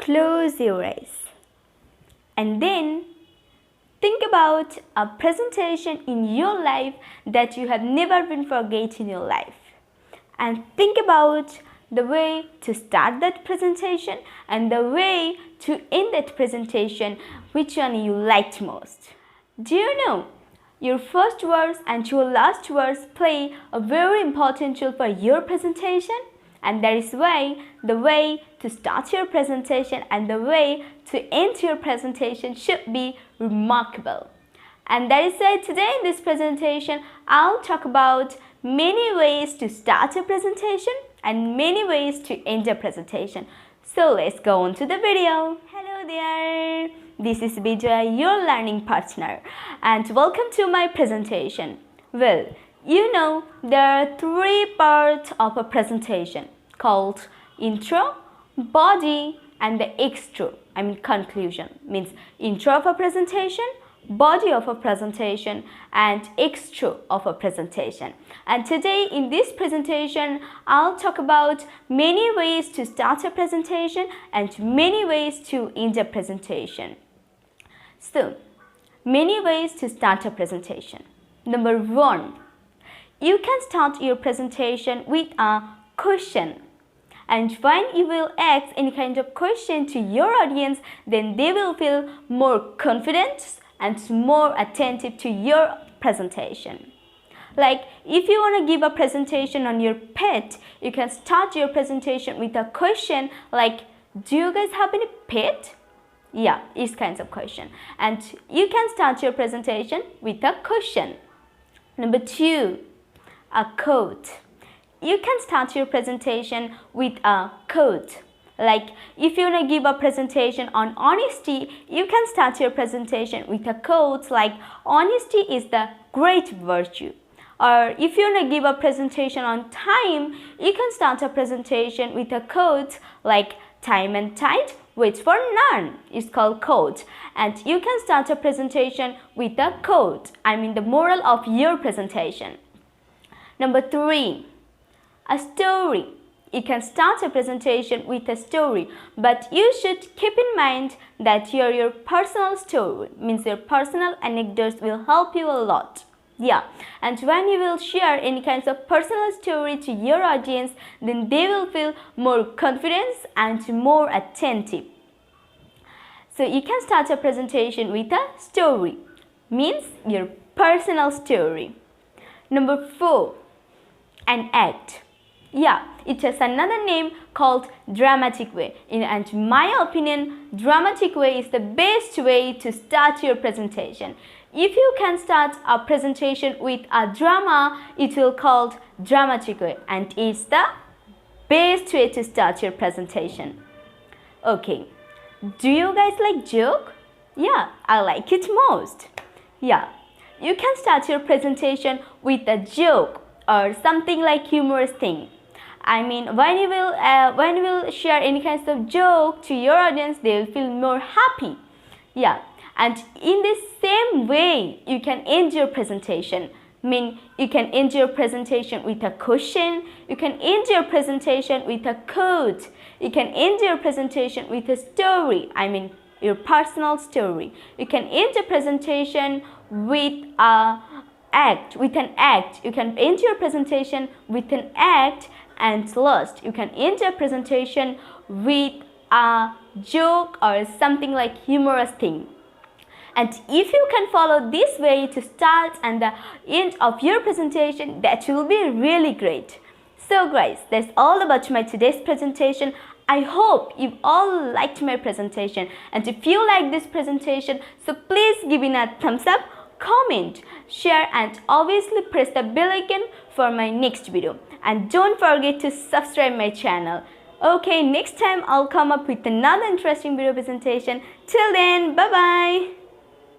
close your eyes and then think about a presentation in your life that you have never been forget in your life. And think about the way to start that presentation and the way to end that presentation, which one you liked most. Do you know, your first words and your last words play a very important role for your presentation? And that is why the way to start your presentation and the way to end your presentation should be remarkable. And that is why today in this presentation, I'll talk about many ways to start a presentation and many ways to end a presentation. So let's go on to the video. Hello there. This is Bijay, your learning partner, and welcome to my presentation. Well, you know, there are three parts of a presentation called intro, body, and the extra. Conclusion. Means intro of a presentation, body of a presentation, and extra of a presentation. And today in this presentation, I'll talk about many ways to start a presentation and many ways to end a presentation. So, many ways to start a presentation. Number one, you can start your presentation with a question. And when you will ask any kind of question to your audience, then they will feel more confident and more attentive to your presentation. Like if you want to give a presentation on your pet, you can start your presentation with a question like, do you guys have any pet? Yeah, these kinds of question. And you can start your presentation with a question. Number two, a quote. You can start your presentation with a quote. Like if you want to give a presentation on honesty, you can start your presentation with a quote like, honesty is the great virtue. Or if you want to give a presentation on time, you can start a presentation with a quote like, time and tide waits for none. It's called quote. And you can start a presentation with a quote. The moral of your presentation. Number three, a story. You can start a presentation with a story, but you should keep in mind that your personal story, means your personal anecdotes, will help you a lot. Yeah, and when you will share any kinds of personal story to your audience, then they will feel more confidence and more attentive. So you can start a presentation with a story, means your personal story. Number four, an act. Yeah, it has another name called dramatic way. And in my opinion, dramatic way is the best way to start your presentation. If you can start a presentation with a drama, it will called dramatic way, and it's the best way to start your presentation. Okay, do you guys like joke? Yeah, I like it most. Yeah, you can start your presentation with a joke or something like humorous thing. When you will share any kinds of joke to your audience, they will feel more happy. Yeah, and in the same way, you can end your presentation. You can end your presentation with a question. You can end your presentation with a quote. You can end your presentation with a story. Your personal story. You can end your presentation with an act. You can end your presentation with an act. And last, you can end your presentation with a joke or something like humorous thing. And if you can follow this way to start and the end of your presentation, that will be really great. So guys, that's all about my today's presentation. I hope you all liked my presentation. And if you like this presentation, so please give it a thumbs up, comment, share, and obviously press the bell icon for my next video. And don't forget to subscribe my channel. Okay, next time I'll come up with another interesting video presentation. Till then, bye bye.